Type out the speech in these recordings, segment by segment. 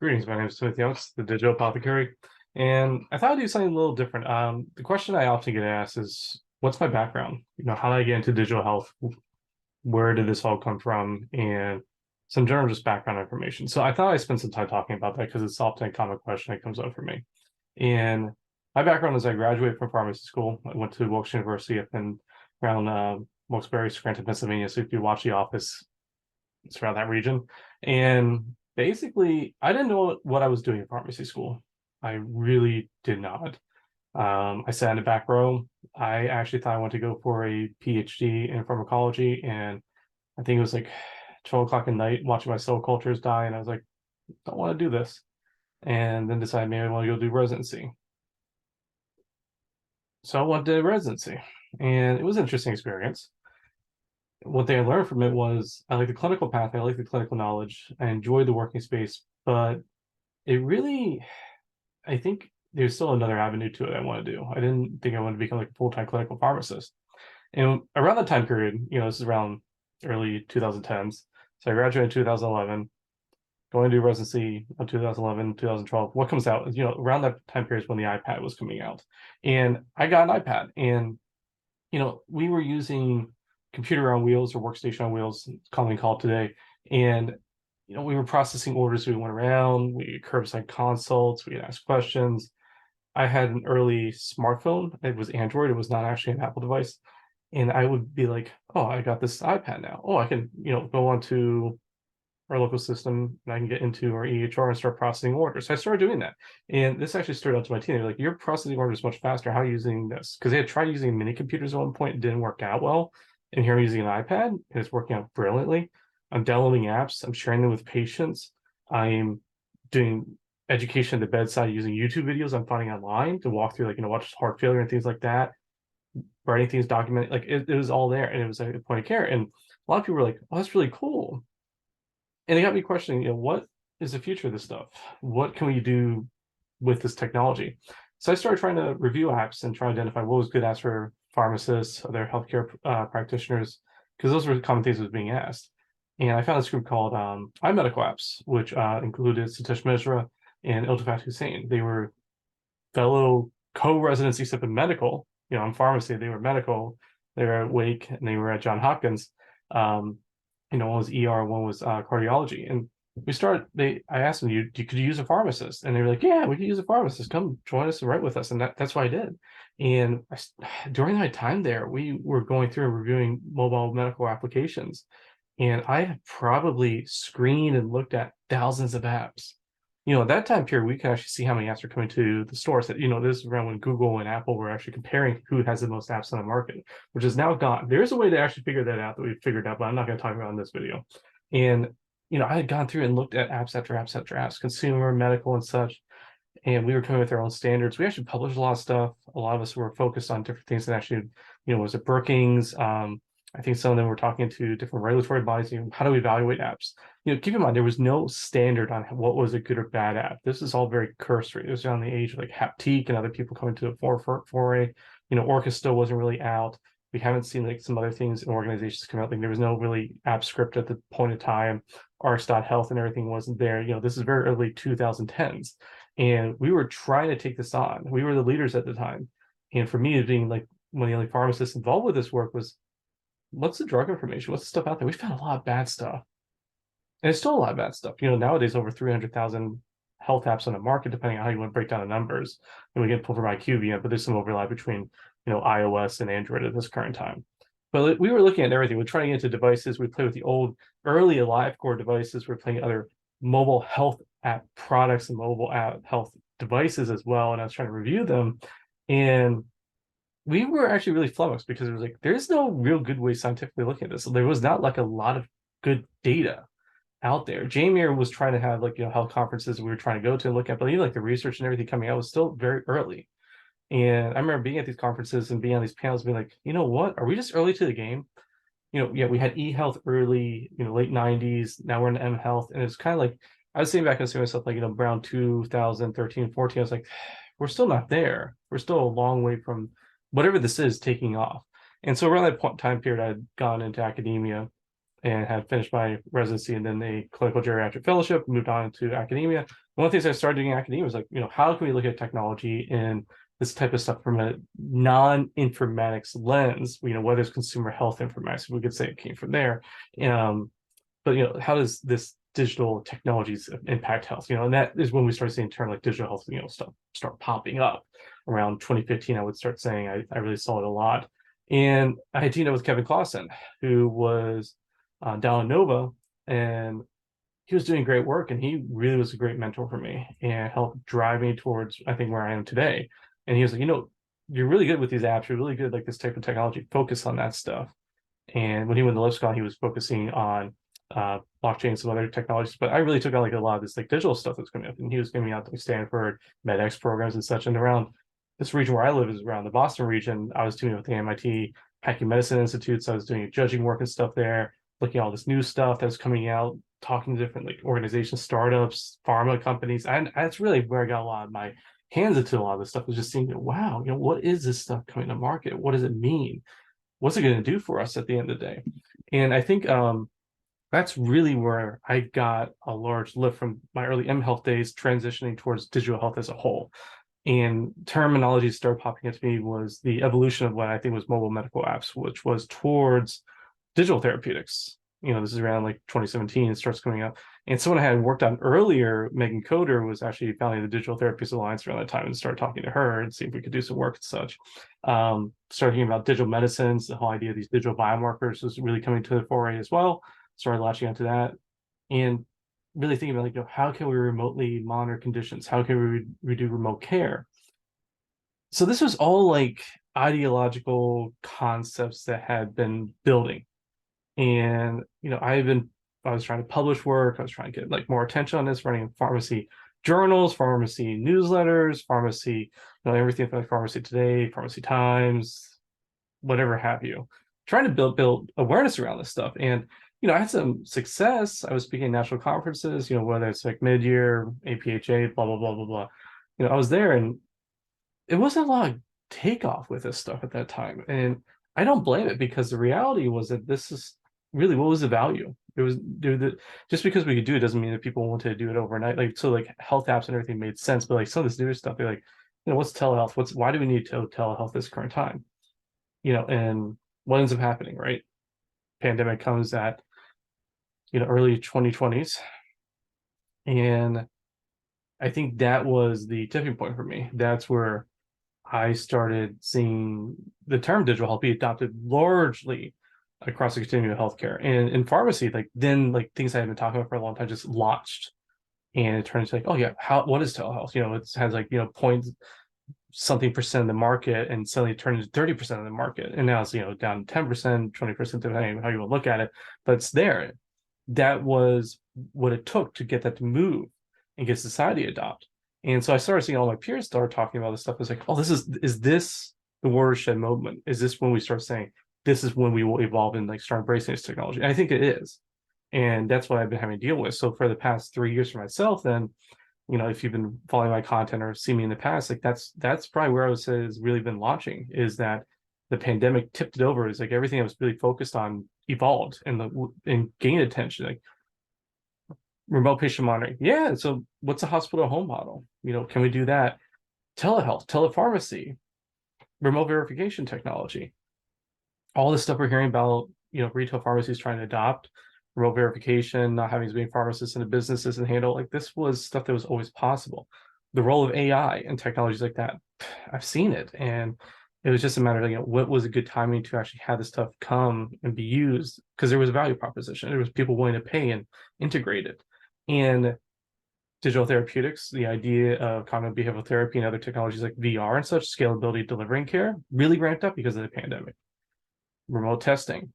Greetings, my name is Timothy Oaks, the Digital Apothecary, and I thought I'd do something a little different. The question I often get asked is, what's my background? How did I get into digital health? Where did this all come from? And some general just background information. So I thought I'd spend some time talking about that because it's often a common question that comes up for me. And my background is I graduated from pharmacy school. I went to Wilkes University up in around Wilkes-Barre, Scranton, Pennsylvania. So if you watch The Office, it's around that region. And basically, I didn't know what I was doing in pharmacy school. I really did not. I sat in the back row. I actually thought I wanted to go for a PhD in pharmacology, and I think it was like 12 o'clock at night watching my cell cultures die, and I was like, don't want to do this. And then decided maybe I want to go do residency. So I went to residency, and it was an interesting experience. One thing I learned from it was I like the clinical path, I like the clinical knowledge, I enjoyed the working space, but it really, I think there's still another avenue to it I want to do. I didn't think I wanted to become like a full-time clinical pharmacist. And around that time period, this is around early 2010s. So I graduated in 2011, going to do residency in 2011, 2012. What comes out is, around that time period is when the iPad was coming out. And I got an iPad, and we were using computer on wheels or workstation on wheels, commonly called today. And we were processing orders. We went around, we curbside consults, we asked questions. I had an early smartphone. It was Android. It was not actually an Apple device. And I would be like, oh, I got this iPad now. Oh, I can, go onto our local system and I can get into our EHR and start processing orders. So I started doing that. And this actually stood out to my team. They're like, you're processing orders much faster. How are you using this? Because they had tried using mini computers at one point. It didn't work out well. And here I'm using an iPad and it's working out brilliantly. I'm downloading apps. I'm sharing them with patients. I'm doing education at the bedside using YouTube videos I'm finding online to walk through, watch heart failure and things like that. Writing things, documenting, like it was all there, and it was like a point of care. And a lot of people were like, "Oh, that's really cool." And it got me questioning, what is the future of this stuff? What can we do with this technology? So I started trying to review apps and try to identify what was good apps for pharmacists, other healthcare practitioners, because those were the common things that was being asked. And I found this group called iMedical Apps, which included Satish Mishra and Iltafat Hussain. They were fellow co-residency except in medical. In pharmacy, they were medical. They were at Wake and they were at Johns Hopkins. One was ER, one was cardiology. And I asked them, could you use a pharmacist? And they were like, yeah, we could use a pharmacist. Come join us and write with us. And that's what I did. And during my time there, we were going through and reviewing mobile medical applications. And I have probably screened and looked at thousands of apps. At that time period, we could actually see how many apps are coming to the store. So, this is around when Google and Apple were actually comparing who has the most apps on the market, which is now gone. There's a way to actually figure that out that we've figured out, but I'm not going to talk about in this video. And, I had gone through and looked at apps after apps after apps, consumer, medical, and such. And we were coming with our own standards. We actually published a lot of stuff. A lot of us were focused on different things that actually, was it Brookings? I think some of them were talking to different regulatory bodies. How do we evaluate apps? Keep in mind, there was no standard on what was a good or bad app. This is all very cursory. It was around the age of like Haptique and other people coming to the foray. Orca still wasn't really out. We haven't seen like some other things in organizations come out. Like there was no really app script at the point of time. Health and everything wasn't there. This is very early 2010s. And we were trying to take this on. We were the leaders at the time. And for me, being like one of the only pharmacists involved with this work was, what's the drug information? What's the stuff out there? We found a lot of bad stuff. And it's still a lot of bad stuff. Nowadays, over 300,000 health apps on the market, depending on how you want to break down the numbers. And we get pulled from IQVIA, but there's some overlap between, iOS and Android at this current time. But we were looking at everything. We're trying to get into devices. We play with the old, early AliveCore devices. We're playing other mobile health app products and mobile app health devices as well. And I was trying to review them. And we were actually really flummoxed because it was like, there's no real good way scientifically looking at this. So there was not like a lot of good data out there. Jamir was trying to have health conferences we were trying to go to and look at, but even like the research and everything coming out was still very early. And I remember being at these conferences and being on these panels being like, what? Are we just early to the game? Yeah, we had e-health early, late 90s. Now we're in m-health. And it's kind of like, I was sitting back and saying myself, around 2013, 14, I was like, we're still not there. We're still a long way from whatever this is taking off. And so around that time period, I'd gone into academia and had finished my residency and then a clinical geriatric fellowship, moved on to academia. One of the things I started doing in academia was like, how can we look at technology and this type of stuff from a non-informatics lens, whether it's consumer health informatics, we could say it came from there. But how does this digital technologies impact health? And that is when we start seeing term like digital health, stuff start popping up. Around 2015, I would start saying I really saw it a lot. And I had teamed up with Kevin Clausen, who was down in Nova, and he was doing great work, and he really was a great mentor for me and helped drive me towards, I think, where I am today. And he was like, you're really good with these apps. You're really good like this type of technology. Focus on that stuff. And when he went to Lipscomb, he was focusing on blockchain and some other technologies. But I really took on like a lot of this like digital stuff that's coming up. And he was giving me out like Stanford, MedX programs and such. And around this region where I live is around the Boston region. I was doing with the MIT Hacking Medicine Institute. So I was doing judging work and stuff there, looking at all this new stuff that's coming out, talking to different like organizations, startups, pharma companies. And that's really where I got a lot of my hands into a lot of this stuff, was just seeing, wow, what is this stuff coming to market? What does it mean? What's it going to do for us at the end of the day? And I think that's really where I got a large lift from my early mHealth days, transitioning towards digital health as a whole. And terminology started popping into me was the evolution of what I think was mobile medical apps, which was towards digital therapeutics. This is around like 2017, it starts coming up. And someone I had worked on earlier, Megan Coder, was actually founding the Digital Therapies Alliance around that time, and started talking to her and see if we could do some work and such. Started thinking about digital medicines, the whole idea of these digital biomarkers was really coming to the foray as well. Started latching onto that and really thinking about like, how can we remotely monitor conditions? How can we do remote care? So this was all like ideological concepts that had been building. And I was trying to publish work. I was trying to get like more attention on this, running pharmacy journals, pharmacy newsletters, pharmacy, everything from like Pharmacy Today, Pharmacy Times, whatever have you. Trying to build awareness around this stuff. And I had some success. I was speaking at national conferences, whether it's like mid-year, APHA, blah, blah, blah, blah, blah. I was there, and it wasn't a lot of takeoff with this stuff at that time. And I don't blame it, because the reality was that this is really, what was the value? It was just because we could do it doesn't mean that people wanted to do it overnight. Like, so like health apps and everything made sense, but like some of this newer stuff, they're like, what's telehealth? Why do we need telehealth this current time? And what ends up happening, right? Pandemic comes at early 2020s, and I think that was the tipping point for me. That's where I started seeing the term digital health be adopted largely across the continuum of healthcare. And in pharmacy, like things I had been talking about for a long time just launched. And it turned into like, oh yeah, what is telehealth? It has like, point something percent of the market, and suddenly it turned into 30% of the market. And now it's, down 10%, 20%, depending on how you want to look at it. But it's there. That was what it took to get that to move and get society to adopt. And so I started seeing all my peers start talking about this stuff. It's like, oh, is this the watershed moment? Is this when we start saying, this is when we will evolve and like start embracing this technology? And I think it is. And that's what I've been having to deal with. So for the past 3 years for myself, then, if you've been following my content or seen me in the past, like that's probably where I would say has really been launching, is that the pandemic tipped it over. Is like everything I was really focused on evolved and gained attention. Like remote patient monitoring. Yeah. So what's a hospital home model? Can we do that? Telehealth, telepharmacy, remote verification technology. All this stuff we're hearing about, retail pharmacies trying to adopt remote verification, not having as many pharmacists in the businesses and handle, like this was stuff that was always possible. The role of AI and technologies like that, I've seen it. And it was just a matter of, what was a good timing to actually have this stuff come and be used, because there was a value proposition. There was people willing to pay and integrate it. And digital therapeutics, the idea of cognitive behavioral therapy and other technologies like VR and such, scalability delivering care, really ramped up because of the pandemic. Remote testing,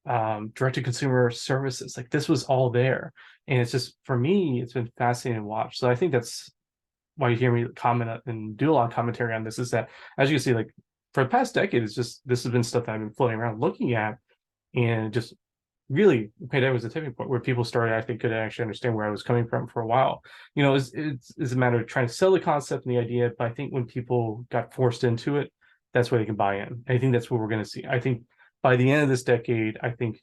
direct-to-consumer services, like this was all there. And it's just, for me, it's been fascinating to watch. So I think that's why you hear me comment and do a lot of commentary on this, is that, as you can see, like for the past decade, it's just, this has been stuff that I've been floating around looking at, and just really, the pandemic was a tipping point where people started, I think, could actually understand where I was coming from for a while. It's a matter of trying to sell the concept and the idea, but I think when people got forced into it, that's where they can buy in. I think that's what we're going to see. I think by the end of this decade, I think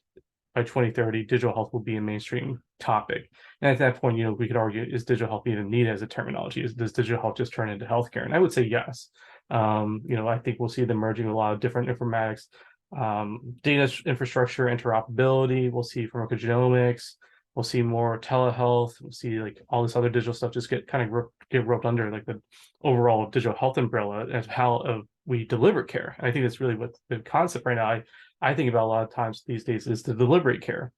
by 2030, digital health will be a mainstream topic. And at that point, we could argue, is digital health even needed as a terminology? Does digital health just turn into healthcare? And I would say yes. I think we'll see the merging of a lot of different informatics, data infrastructure, interoperability. We'll see pharmacogenomics. We'll see more telehealth. We'll see like all this other digital stuff just get roped under like the overall digital health umbrella as how we deliver care. And I think that's really what the concept right now. I think about a lot of times these days is the delivery care,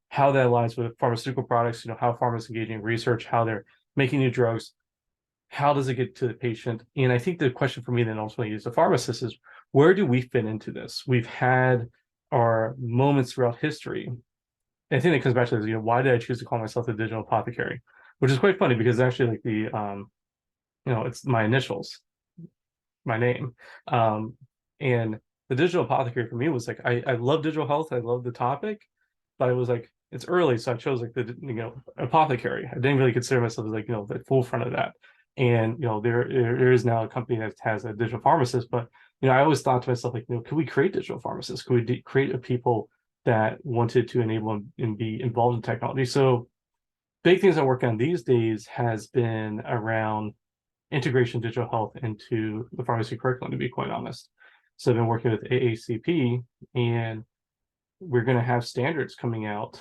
how that aligns with pharmaceutical products. How pharma is engaging in research, how they're making new drugs, how does it get to the patient? And I think the question for me then ultimately as a pharmacist is, where do we fit into this? We've had our moments throughout history. And I think it comes back to this, why did I choose to call myself a digital apothecary? Which is quite funny because actually like it's my initials, my name. And the digital apothecary for me was like, I love digital health. I love the topic, but it was like, it's early. So I chose like the, apothecary. I didn't really consider myself as like, the forefront of that. And, there is now a company that has a digital pharmacist, but, I always thought to myself, like, could we create digital pharmacists? Could we create a people that wanted to enable and be involved in technology? So big things I work on these days has been around integration of digital health into the pharmacy curriculum, to be quite honest. So I've been working with AACP, and we're going to have standards coming out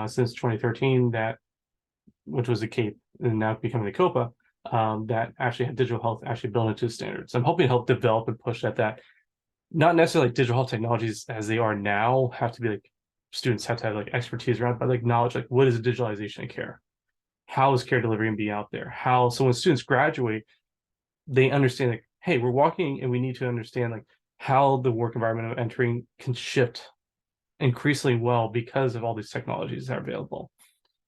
since 2013 which was the CAPE and now becoming the COPA, that actually had digital health actually built into standards. I'm hoping to help develop and push that not necessarily like digital health technologies as they are now have to be like students have to have like expertise around, but like knowledge, like what is a digitalization of care? How is care delivery and be out there? So when students graduate, they understand like, hey, we're walking and we need to understand like how the work environment of entering can shift increasingly well because of all these technologies that are available.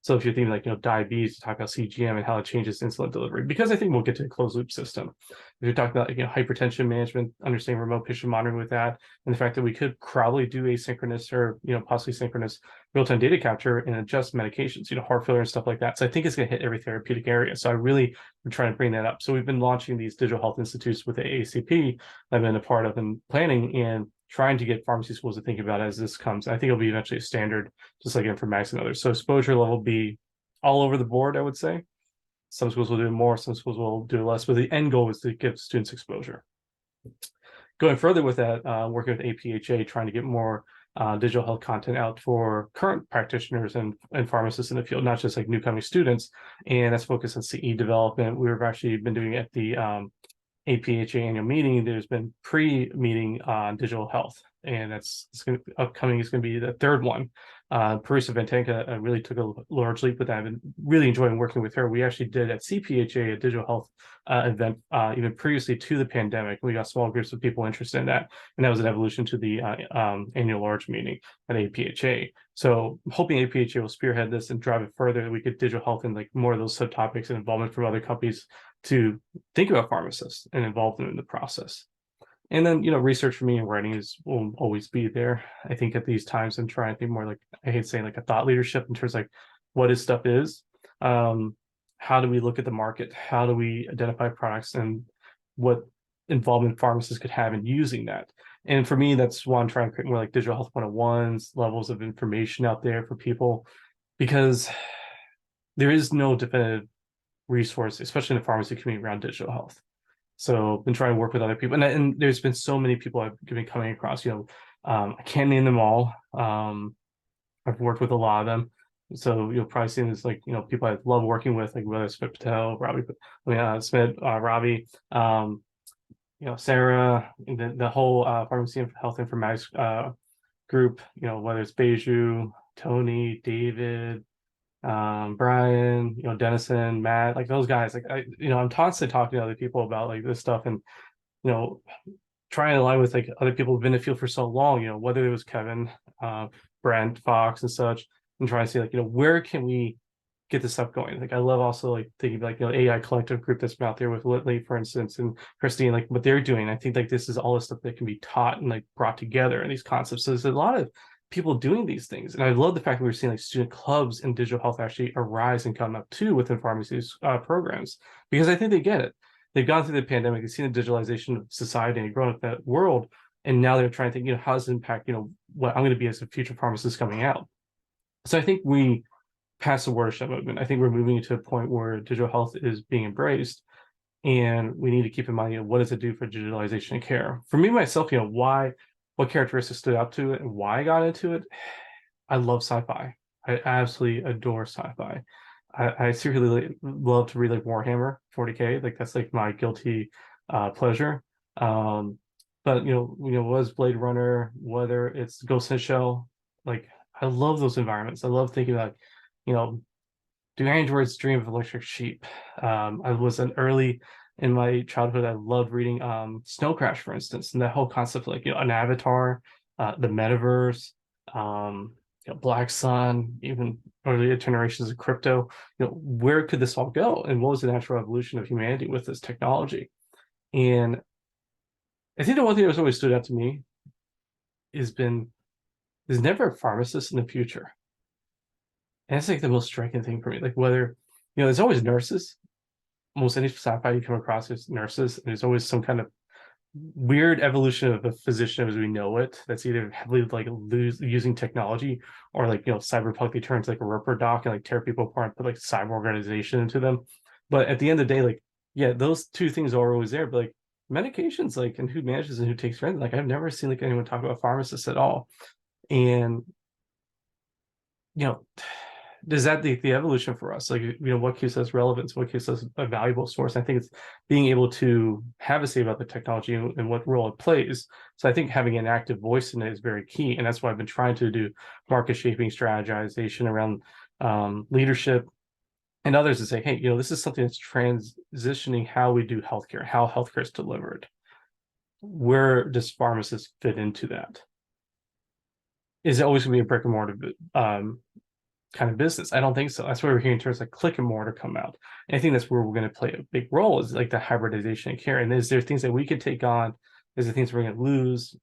So if you're thinking like, diabetes, talk about CGM and how it changes insulin delivery, because I think we'll get to a closed loop system. If you're talking about, hypertension management, understanding remote patient monitoring with that, and the fact that we could probably do asynchronous or, possibly synchronous real-time data capture and adjust medications, heart failure and stuff like that. So I think it's going to hit every therapeutic area. So I really am trying to bring that up. So we've been launching these digital health institutes with the AACP I've been a part of in planning and trying to get pharmacy schools to think about as this comes. I think it'll be eventually a standard, just like informatics and others. So exposure level will be all over the board, I would say. Some schools will do more, some schools will do less, but the end goal is to give students exposure. Going further with that, working with APHA, trying to get more digital health content out for current practitioners and pharmacists in the field, not just like new coming students. And that's focused on CE development. We've actually been doing it at the APHA annual meeting. There's been pre-meeting on digital health, and upcoming is going to be the third one. Parisa Vantanka really took a large leap with that. I've been really enjoying working with her. We actually did at CPHA a digital health event even previously to the pandemic. We got small groups of people interested in that, and that was an evolution to the annual large meeting at APHA. So I'm hoping APHA will spearhead this and drive it further. We get digital health and like more of those subtopics and involvement from other companies to think about pharmacists and involve them in the process. And then, research for me and writing will always be there. I think at these times I'm trying to think more like, I hate saying like a thought leadership in terms of like what is stuff is. How do we look at the market? How do we identify products and what involvement pharmacists could have in using that? And for me, that's why I'm trying to create more like digital health 101s, levels of information out there for people, because there is no definitive resource, especially in the pharmacy community around digital health. So I've been trying to work with other people, and there's been so many people I've been coming across. I can't name them all. I've worked with a lot of them, so you'll probably see this like people I love working with, like whether it's Smith Patel, Robbie, Smith, Robbie, Sarah, the whole pharmacy and health informatics group. Whether it's Beju, Tony, David, Brian, Dennison, Matt, like those guys, like I'm constantly talking to other people about like this stuff and, trying to align with like other people who've been in the field for so long, whether it was Kevin, Brent, Fox and such, and trying to see like, where can we get this stuff going? Like, I love also like thinking like, AI collective group that's been out there with Whitley, for instance, and Christine, like what they're doing. I think like this is all the stuff that can be taught and like brought together in these concepts. So there's a lot of people doing these things. And I love the fact that we're seeing like student clubs in digital health actually arise and come up too within pharmacies programs, because I think they get it. They've gone through the pandemic, they've seen the digitalization of society and grown up that world. And now they're trying to think, how does it impact, what I'm going to be as a future pharmacist coming out? So I think we passed the watershed movement. I think we're moving to a point where digital health is being embraced, and we need to keep in mind, what does it do for digitalization of care? For me myself, what characteristics stood out to it and why I got into it. I love sci-fi. I absolutely adore sci-fi. I seriously love to read like Warhammer 40K. Like that's like my guilty pleasure. Um, but was Blade Runner, whether it's Ghost in the Shell, like I love those environments. I love thinking about, you know, do androids dream of electric sheep? I was an early in my childhood. I loved reading Snow Crash, for instance, and that whole concept of like an avatar, the metaverse, um, Black Sun, even early generations of crypto. Where could this all go, and what was the natural evolution of humanity with this technology? And I think the one thing that was always stood out to me has been there's never a pharmacist in the future. And that's like the most striking thing for me. Like whether, there's always nurses. Almost any sci-fi you come across is nurses, and there's always some kind of weird evolution of a physician as we know it that's either heavily like using technology, or like cyberpunk, they turn into like a ripper doc and like tear people apart and put like cyber organization into them. But at the end of the day, like, yeah, those two things are always there, but like medications, like, and who manages and who takes care of them, like I've never seen like anyone talk about pharmacists at all. And you know is that the evolution for us? Like, what keeps us relevant? What keeps us a valuable source? I think it's being able to have a say about the technology and what role it plays. So I think having an active voice in it is very key. And that's why I've been trying to do market shaping strategization around leadership and others to say, hey, this is something that's transitioning how we do healthcare, how healthcare is delivered. Where does pharmacists fit into that? Is it always going to be a brick and mortar kind of business? I don't think so. That's why we're hearing terms like click and mortar come out. And I think that's where we're going to play a big role, is like the hybridization of care. And is there things that we could take on? Is there things we're going to lose?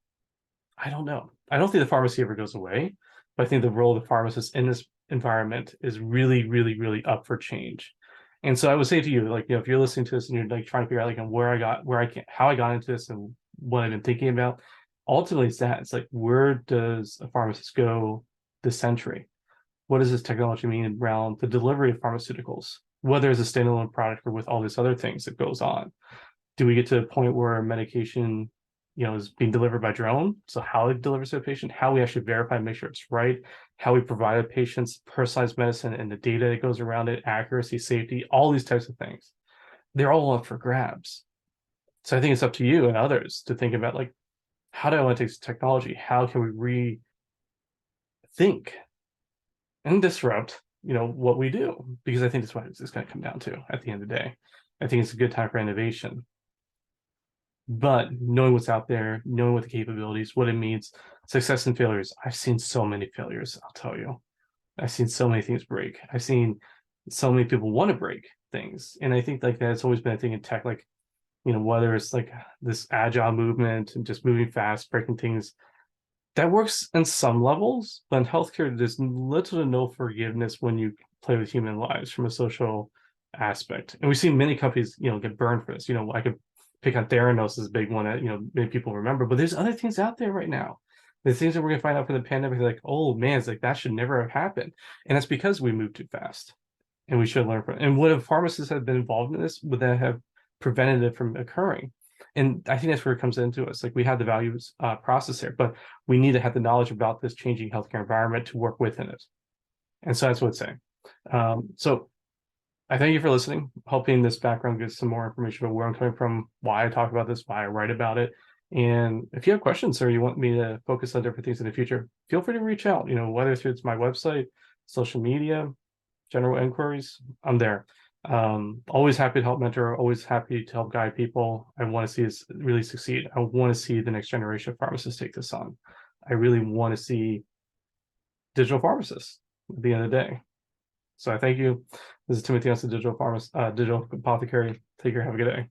I don't know. I don't think the pharmacy ever goes away, but I think the role of the pharmacist in this environment is really, really, really up for change. And so I would say to you, like, if you're listening to this and you're like trying to figure out like how I got into this and what I've been thinking about, ultimately it's that. It's like, where does a pharmacist go this century? What does this technology mean around the delivery of pharmaceuticals, whether as a standalone product or with all these other things that goes on? Do we get to a point where medication, is being delivered by drone? So how it delivers to a patient, how we actually verify and make sure it's right, how we provide a patient's personalized medicine and the data that goes around it, accuracy, safety, all these types of things. They're all up for grabs. So I think it's up to you and others to think about, like, how do I want to take this technology? How can we rethink and disrupt, what we do? Because I think that's what it's going to come down to at the end of the day. I think it's a good time for innovation, but knowing what's out there, knowing what the capabilities, what it means, success and failures. I've seen so many failures, I'll tell you. I've seen so many things break. I've seen so many people want to break things. And I think like that's always been a thing in tech, like, whether it's like this agile movement and just moving fast, breaking things, that works in some levels, but in healthcare, there's little to no forgiveness when you play with human lives from a social aspect. And we've seen many companies, get burned for this. I could pick on Theranos as a big one that, many people remember, but there's other things out there right now. The things that we're going to find out from the pandemic, like, oh man, it's like that should never have happened. And that's because we moved too fast, and we should learn from it. And would if pharmacists had been involved in this, would that have prevented it from occurring? And I think that's where it comes into us. Like, we have the values process here, but we need to have the knowledge about this changing healthcare environment to work within it. And so that's what it's saying. So I thank you for listening. Hoping this background gives some more information about where I'm coming from, why I talk about this, why I write about it. And if you have questions or you want me to focus on different things in the future, feel free to reach out, whether it's my website, social media, general inquiries, I'm there. Always happy to help mentor, always happy to help guide people. I want to see us really succeed. I want to see the next generation of pharmacists take this on. I really want to see digital pharmacists at the end of the day. So I thank you. This is Timothy Johnson, digital apothecary. Take care. Have a good day.